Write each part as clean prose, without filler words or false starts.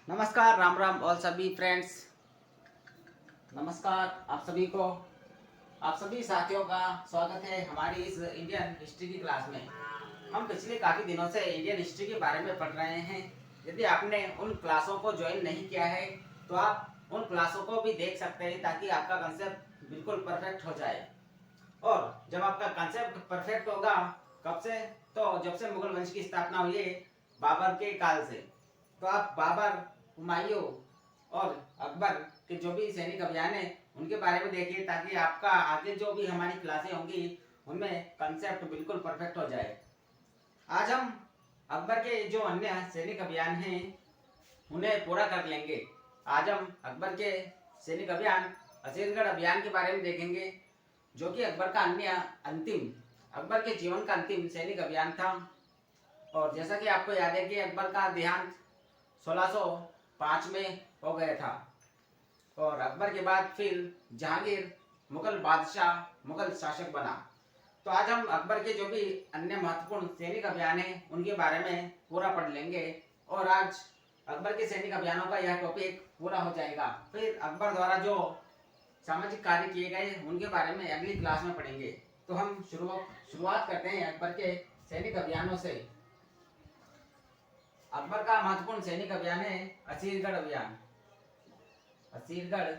नमस्कार, राम राम ऑल सभी फ्रेंड्स। नमस्कार आप सभी को, आप सभी साथियों का स्वागत है हमारी इस इंडियन हिस्ट्री की क्लास में। हम पिछले काफ़ी दिनों से इंडियन हिस्ट्री के बारे में पढ़ रहे हैं। यदि आपने उन क्लासों को ज्वाइन नहीं किया है तो आप उन क्लासों को भी देख सकते हैं ताकि आपका कंसेप्ट बिल्कुल परफेक्ट हो जाए। और जब आपका कंसेप्ट परफेक्ट होगा, कब से, तो जब से मुगल वंश की स्थापना हुई है बाबर के काल से, तो आप बाबर, हुमायूं और अकबर के जो भी सैनिक अभियान है उनके बारे में देखिए ताकि आपका आगे जो भी हमारी क्लासें होंगी उनमें कंसेप्ट बिल्कुल परफेक्ट हो जाए। आज हम अकबर के जो अन्य सैनिक अभियान हैं उन्हें पूरा कर लेंगे। आज हम अकबर के सैनिक अभियान असीरगढ़ अभियान के बारे में देखेंगे, जो कि अकबर का अन्य अंतिम अकबर के जीवन का अंतिम सैनिक अभियान था। और जैसा कि आपको याद है कि अकबर का देहांत 1605 में हो गया था और अकबर के बाद फिर जहांगीर मुगल बादशाह, मुगल शासक बना। तो आज हम अकबर के जो भी अन्य महत्वपूर्ण सैनिक अभियान हैं उनके बारे में पूरा पढ़ लेंगे और आज अकबर के सैनिक अभियानों का यह टॉपिक पूरा हो जाएगा। फिर अकबर द्वारा जो सामाजिक कार्य किए गए उनके बारे में अगली क्लास में पढ़ेंगे। तो हम शुरुआत करते हैं अकबर के सैनिक अभियानों से। अकबर का महत्वपूर्ण सैनिक अभियान है असीरगढ़ अभियान। असीरगढ़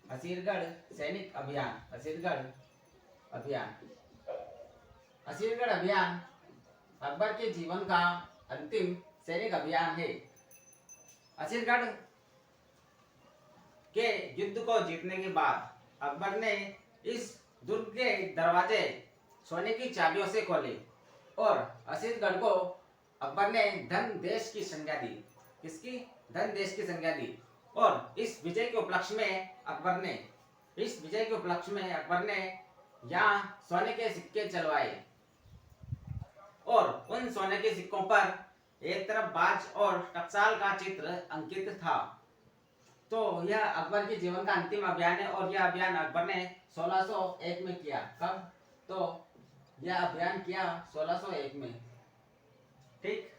असीरगढ़ सैनिक अभियान। असीरगढ़ अभियान असीरगढ़ अभियान अकबर के जीवन का अंतिम सैनिक अभियान है। असीरगढ़ के युद्ध को जीतने के बाद अकबर ने इस दुर्ग के दरवाजे सोने की चाबियों से खोले और असीरगढ़ को अकबर ने धन देश की संज्ञा दी। किसकी? धन देश की संज्ञा दी। और इस विजय के उपलक्ष्य में अकबर ने यहाँ सोने के सिक्के चलवाए और उन सोने के सिक्कों पर एक तरफ बाज और टकसाल का चित्र अंकित था। तो यह अकबर के जीवन का अंतिम अभियान है और यह अभियान अकबर ने 1601 में किया। कब? तो यह अभियान किया 1601 में। ठीक,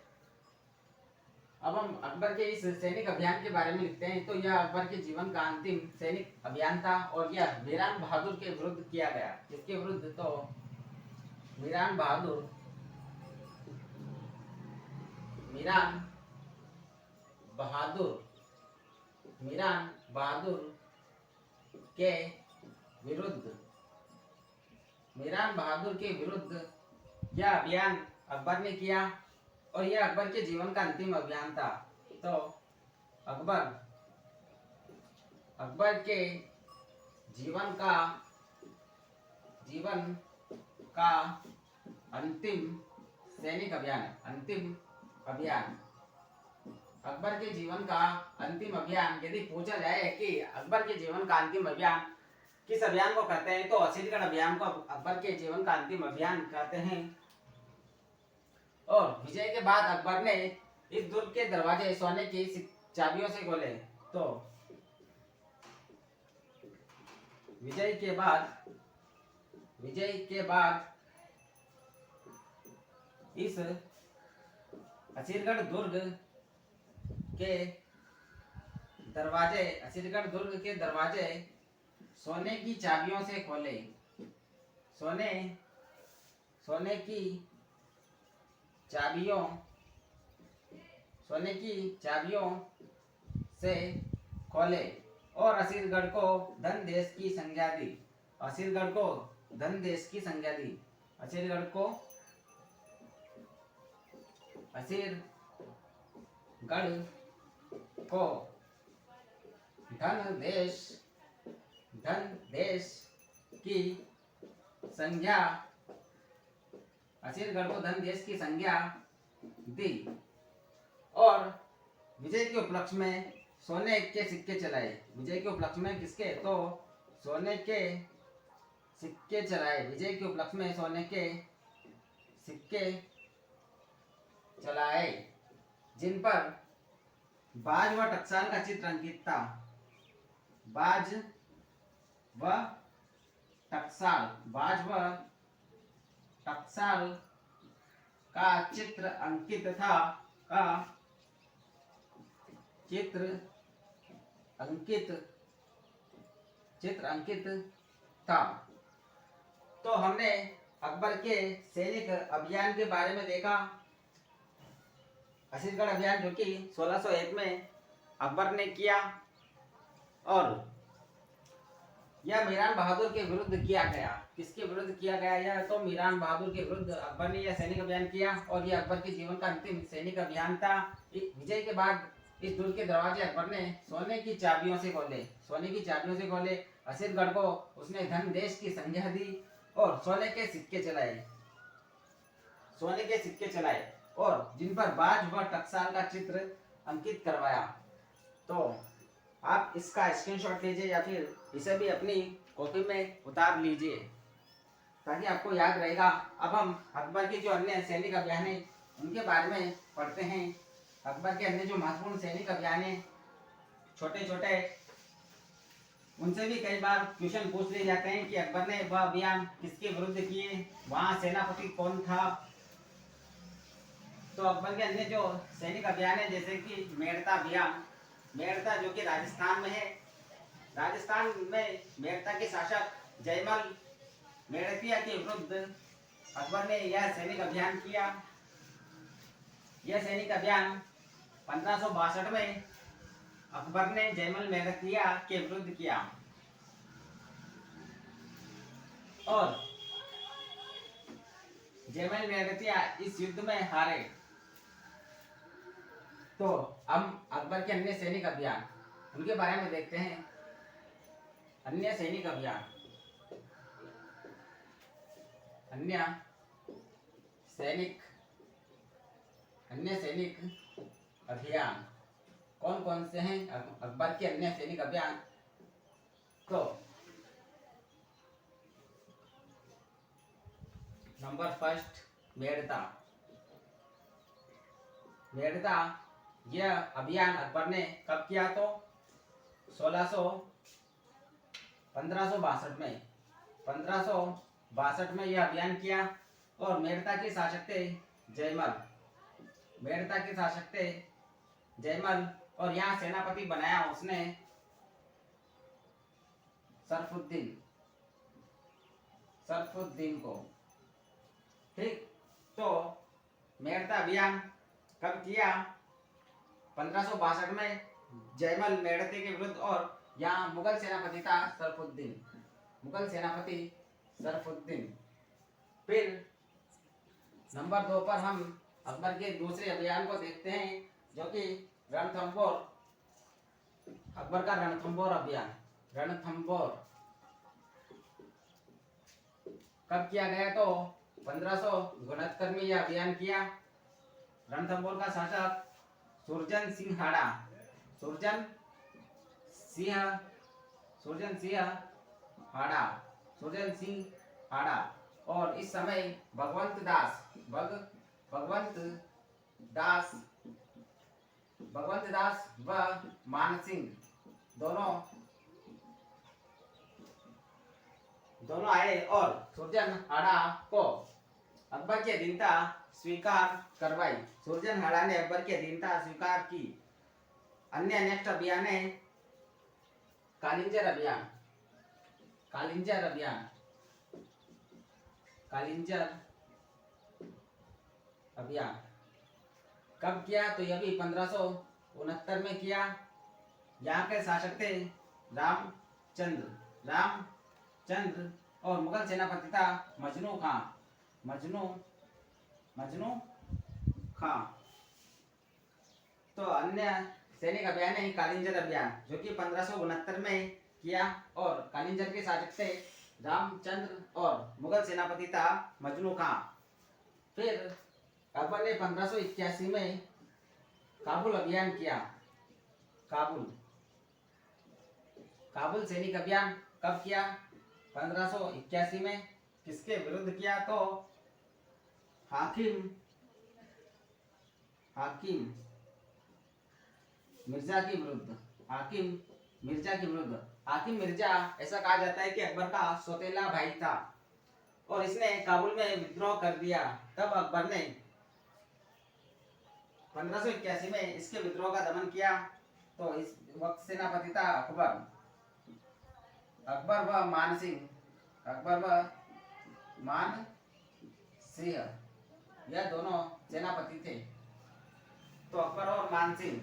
अब हम अकबर के इस सैनिक अभियान के बारे में लिखते हैं। तो यह अकबर के जीवन का अंतिम सैनिक अभियान था और यह मीरान बहादुर के विरुद्ध किया गया। किसके विरुद्ध? तो मीरान बहादुर के विरुद्ध यह अभियान अकबर ने किया और यह अकबर के जीवन का अंतिम अभियान था। तो अकबर के जीवन का अंतिम सैनिक अभियान। अकबर के जीवन का अंतिम अभियान, यदि पूछा जाए कि अकबर के जीवन का अंतिम अभियान किस अभियान को कहते हैं, तो असीरगढ़ अभियान को अकबर के जीवन का अंतिम अभियान कहते हैं। और विजय के बाद अकबर ने इस दुर्ग के दरवाजे सोने की चाबियों से खोले। तो विजय के बाद इस असीरगढ़ दुर्ग के दरवाजे सोने की चाबियों से खोले। सोने की चाबियों से खोले और असीरगढ़ को धन देश की संज्ञा दी। असीरगढ़ को धन देश की संज्ञा दी। असीरगढ़ को धन देश की संज्ञा असीरगढ़ को धन देश की संज्ञा दी और विजय के उपलक्ष्य में सोने के सिक्के चलाए। विजय के उपलक्ष्य में किसके? तो सोने के सिक्के चलाए। विजय के उपलक्ष्य में सोने के सिक्के चलाए जिन पर बाज व टकसाल का चित्र अंकित था। बाज व टकसाल का चित्र अंकित था। चित्र अंकित चित्र अंकित था। तो हमने अकबर के सैनिक अभियान के बारे में देखा। असीसगढ़ अभियान जो कि 1601 में अकबर ने किया और यह मीरान बहादुर के विरुद्ध किया गया। किसके विरुद्ध किया गया? यह तो मीरान बहादुर के विरुद्ध अकबर ने यह सैनिक अभियान किया और यह अकबर के जीवन का अंतिम सैनिक अभियान था। विजय के बाद इस दुर्ग के दरवाजे अकबर ने सोने की चाबियों से खोले। असीसगढ़ को उसने धन देश की संज्ञा दी और सोने के सिक्के चलाए और जिन पर बाज व टकसाल का चित्र अंकित करवाया। तो आप इसका स्क्रीनशॉट लीजिए या फिर इसे भी अपनी कॉपी में उतार लीजिए ताकि आपको याद रहेगा। अब हम अकबर की जो अन्य सैनिक अभियान है उनके बारे में पढ़ते हैं। अकबर के अन्य जो महत्वपूर्ण सैनिक अभियान है छोटे छोटे, उनसे भी कई बार क्वेश्चन पूछ लिए जाते हैं कि अकबर ने वह अभियान किसके विरुद्ध किए, वहाँ सेनापति कौन था। तो अकबर के अन्य जो सैनिक अभियान है जैसे कि मेड़ता अभियान, मेड़ता जो कि राजस्थान में है। राजस्थान में मेड़ता के शासक जयमल मेड़तिया के विरुद्ध अकबर ने यह सैनिक अभियान किया। यह सैनिक अभियान 1562 में अकबर ने जयमल मेड़तिया के विरुद्ध किया और जयमल मेड़तिया इस युद्ध में हारे। तो हम अकबर के अन्य सैनिक अभियान उनके बारे में देखते हैं। अन्य सैनिक अभियान कौन कौन से हैं अकबर के अन्य सैनिक अभियान? तो नंबर फर्स्ट मेड़ता यह अभियान अकबर ने कब किया? तो 1562 में यह अभियान किया और मेड़ता के शासक थे जयमल और यहाँ सेनापति बनाया उसने सरफुद्दीन को। ठीक, तो मेड़ता अभियान कब किया? 1562 में जयमल मेड़ते के विरुद्ध और यहाँ मुगल सेनापति था सरफुद्दीन। फिर नंबर 2 पर हम अकबर के दूसरे अभियान को देखते हैं जो कि अकबर का रणथंभौर अभियान। कब किया गया? तो 1569 में यह अभियान किया। रणथंभौर का शासक सुरजन सिंह हाड़ा और इस समय भगवंत दास व मान सिंह दोनों आए और सुरजन हाड़ा को अकबर की अधीनता स्वीकार करवाई। सुरजन हाड़ा ने अकबर की अधीनता स्वीकार की। अन्य नेक्स्ट अभियान है कालिंजर अभियान कब किया? तो यह भी 1569 में किया। यहाँ के शासक थे रामचंद्र और मुगल सेनापति था मजनू खां। तो अन्य सैनिक अभियान है कालिंजर अभियान जो कि 1569 में किया और कालिंजर के शासक थे रामचंद्र और मुगल सेनापति था मजनू खां। फिर अकबर ने 1581 में काबुल अभियान किया। काबुल सैनिक अभियान कब किया? 1581 में। किसके विरुद्ध किया? तो हाकिम मिर्जा के विरुद्ध। हाकिम मिर्जा ऐसा कहा जाता है कि अकबर का सौतेला भाई था और इसने काबुल में विद्रोह कर दिया। तब अकबर ने 1581 में इसके विद्रोह का दमन किया तो इस वक्त सेनापति था अकबर। अकबर व मान सिंह, अकबर व मान सिंह, यह दोनों सेनापति थे। तो अकबर और मान सिंह,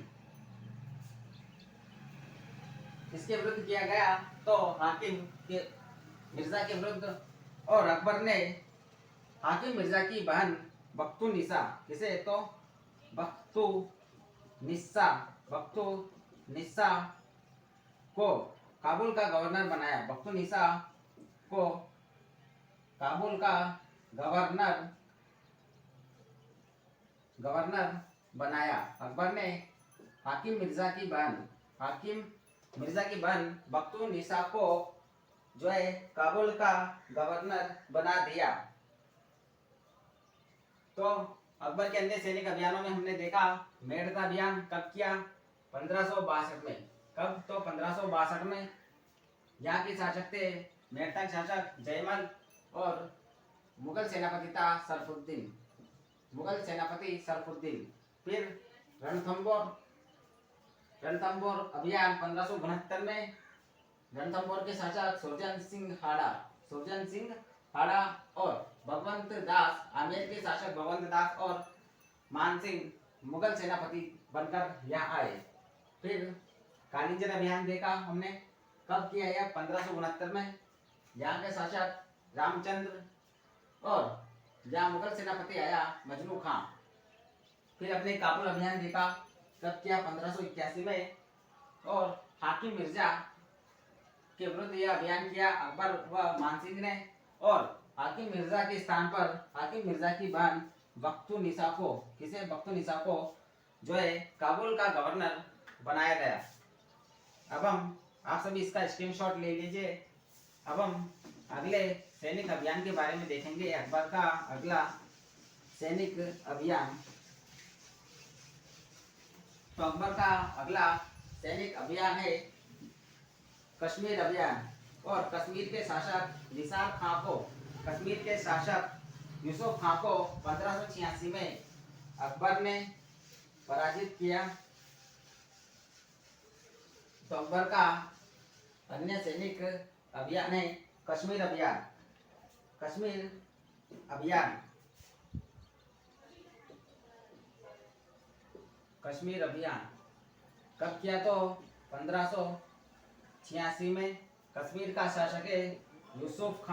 इसके विरुद्ध किया गया तो हाकिम के मिर्जा के विरुद्ध। और अकबर ने हाकिम मिर्जा की बहन बख्तु निसा, किसे तो बख्तु निस्सा, बख्तु निस्सा को काबुल का गवर्नर बनाया। बख्तु निसा को काबुल का गवर्नर गवर्नर बनाया। अकबर ने हाकिम मिर्जा की बहन बख्तु निसा को जो है काबुल का गवर्नर बना दिया। तो अकबर के अन्य सैनिक अभियानों में हमने देखा मेड़ का अभियान कब किया, 1562 में। कब? तो 1562 में। यहाँ के शासक थे मेड़ता के शासक जयमल और मुगल सेनापति था सरफुद्दीन, मुगल सेनापति सरफुद्दीन। फिर रणथंबोर अभियान 1569 में। रणथंबोर के शासक सुरजन सिंह हाड़ा और भगवंत दास, आमेर के शासक भगवंत दास और मान सिंह मुगल सेनापति बनकर यहाँ आए। फिर कालिंजर अभियान देखा हमने, कब किया यह? 1569 में। यहाँ के शासक रामचंद्र और यहाँ मुगल सेनापति आया मजनू खां। फिर अपने काबुल अभियान देखा, कब किया? 1581 में। और हाकिम मिर्जा के विरुद्ध यह अभियान किया अकबर व मानसिंह ने। और हाकिम मिर्जा के स्थान पर हाकिम मिर्जा की बहन बख्तु निसा को, किसे? बख्तु निसा को जो है काबुल का गवर्नर बनाया गया। अब हम आप सभी इसका स्क्रीनशॉट ले लीजिए। अब हम अगले सैनिक अभियान के बारे में देखेंगे। अकबर का अगला सैनिक अभियान, तो अकबर का अगला सैनिक अभियान है कश्मीर अभियान। और कश्मीर के शासक निसार खां को, कश्मीर के शासक यूसुफ खां को 1586 में अकबर ने पराजित किया। तो अकबर का अन्य सैनिक अभियान है कश्मीर अभियान। कश्मीर अभियान, कश्मीर अभियान कब किया? तो 1586 में। कश्मीर का शासक है यूसुफ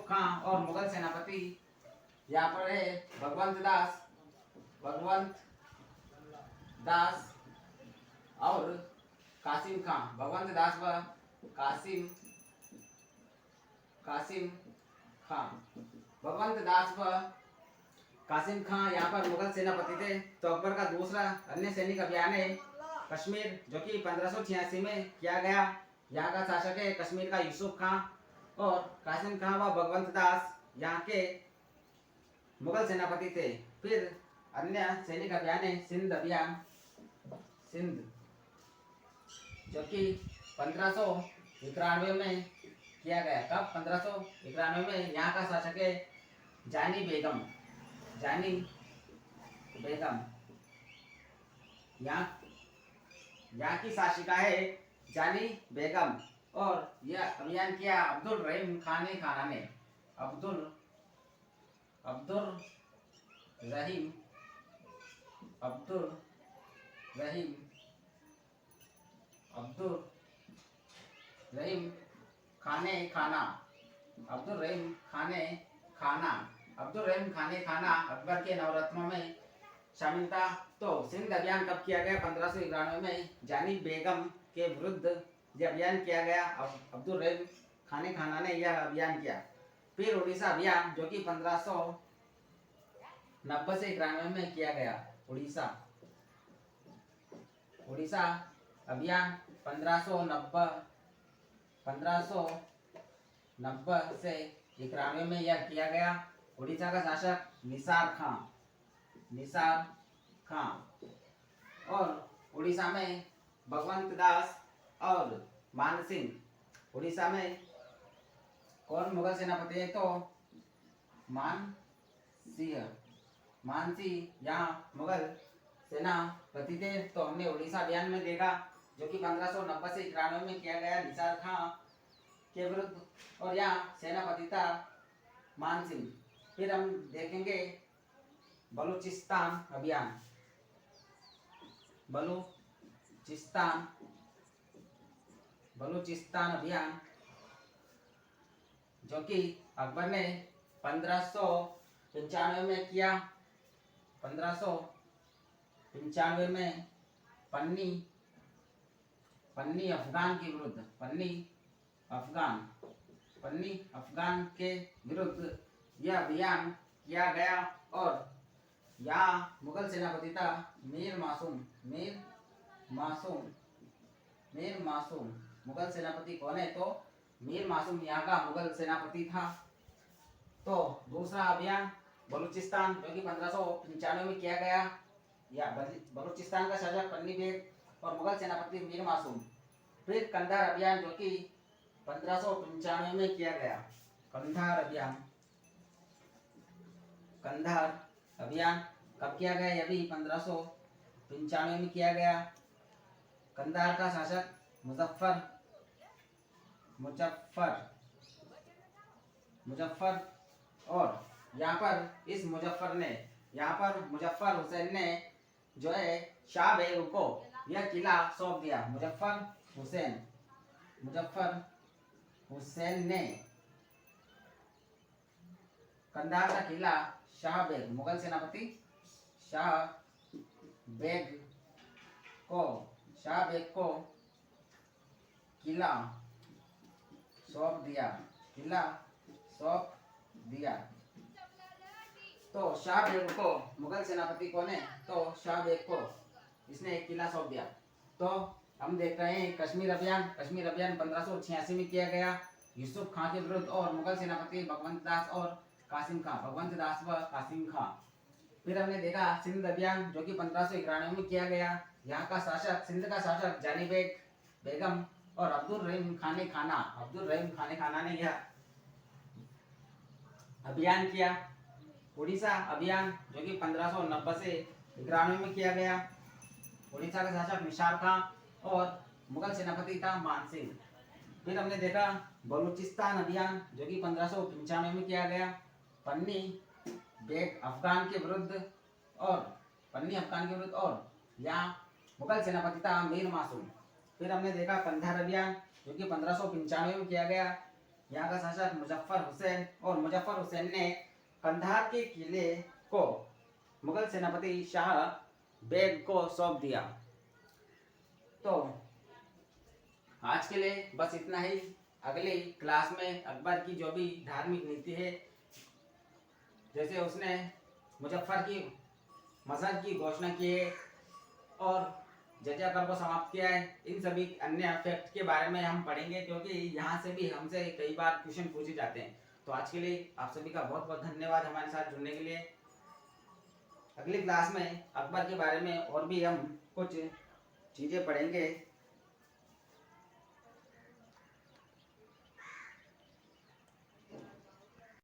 खां और मुगल सेनापति यहाँ पर है भगवंत दास और कासिम खां। भगवंत दास व कासिम खां, भगवंत दास व कासिम खां यहाँ पर मुगल सेनापति थे। तो अकबर का दूसरा अन्य सैनिक अभियान है कश्मीर, जो कि 1586 में किया गया। यहाँ का शासक है कश्मीर का यूसुफ खां और कासिम खां व भगवंत दास यहाँ के मुगल सेनापति थे। फिर अन्य सैनिक अभियान है सिंध अभियान, जो कि 1591 में किया गया। कब? 1591 में। यहाँ का शासक है जानी बेगम, यहाँ की शासिका है जानी बेगम। और यह अभियान किया अब्दुल रहीम खान ने। अब्दुल रहीम खाने अकबर के नवरत्नों में शामिल था। तो सिंध अभियान कब किया गया? 1591 में। जानी बेगम के विरुद्ध यह अभियान किया गया। अब्दुल रहीम खाना ने यह अभियान किया। फिर उड़ीसा अभियान, जो कि 1590 से 91 में किया गया। उड़ीसा अभियान 1590 से 91 में यह किया गया। उड़ीसा का शासक निसार खां और उड़ीसा में भगवंत दास और मान सिंह। उड़ीसा में कौन मुगल सेनापति है? तो मान सिंह। मानसी यहाँ मुगल सेनापति थे। तो हमने उड़ीसा अभियान में देखा जो कि 1590 से 91 में किया गया निसार खां के विरुद्ध, और यहाँ सेनापति था मान सिंह। फिर हम देखेंगे बलूचिस्तान अभियान। बलूचिस्तान अभियान जो कि अकबर ने 1595 में किया। 1595 में पन्नी अफगान के विरुद्ध, पन्नी अफगान के विरुद्ध यह अभियान किया गया। और यहाँ मुगल सेनापति था मीर मासूम। मुगल सेनापति कौन है? तो मीर मासूम यहाँ का मुगल सेनापति था। तो दूसरा अभियान बलूचिस्तान जो कि 1595 में किया गया, या बलूचिस्तान का शासक पन्नी बेग और मुगल सेनापति मीर मासूम। फिर कंधार अभियान जो कि 1595 में किया गया। कंधार अभियान कब किया गया? यह भी 1595 में किया गया। कंधार का शासक मुजफ्फर, और यहाँ पर मुजफ्फर हुसैन ने जो है शाह बेग को यह किला सौंप दिया। मुजफ्फर हुसैन ने कंधार का किला शाह बेग, मुगल सेनापति शाह बेग को किला सौंप दिया। तो शाह बेग को, मुगल सेनापति कौन है? तो शाह बेग को इसने एक किला सौंप दिया। तो हम देख रहे हैं कश्मीर अभियान 1586 में किया गया यूसुफ खां के विरुद्ध, और मुगल सेनापति भगवंत दास व कासिम खां। फिर हमने देखा सिंध अभियान जो कि 1591 में किया गया। यहाँ का शासक, सिंध का शासक जानी बेगम और अब्दुल रहीम खाने खाना ने यह अभियान किया। उड़ीसा अभियान जो कि 1590 से 91 में किया गया। उड़ीसा का शासक निसार खां और मुगल सेनापति था मान सिंह। फिर हमने देखा बलूचिस्तान अभियान जो कि 1595 में किया गया। पन्नी अफगान के विरुद्ध, और यहाँ मुगल सेनापति था मीर मासूम। फिर हमने देखा कंधार अभियान जो कि 1595 में किया गया। यहाँ का शासक मुजफ्फर हुसैन ने कंधार के किले को मुगल सेनापति शाह बेग को सौंप दिया। तो आज के लिए बस इतना ही। अगली क्लास में अकबर की जो भी धार्मिक नीति है, जैसे उसने मुजफ्फर की मजहब की घोषणा की है और जजिया कर को समाप्त किया है, इन सभी अन्य फैक्ट के बारे में हम पढ़ेंगे, क्योंकि यहाँ से भी हमसे कई बार क्वेश्चन पूछे जाते हैं। तो आज के लिए आप सभी का बहुत बहुत धन्यवाद हमारे साथ जुड़ने के लिए। अगली क्लास में अकबर के बारे में और भी हम कुछ चीज़ें पढ़ेंगे।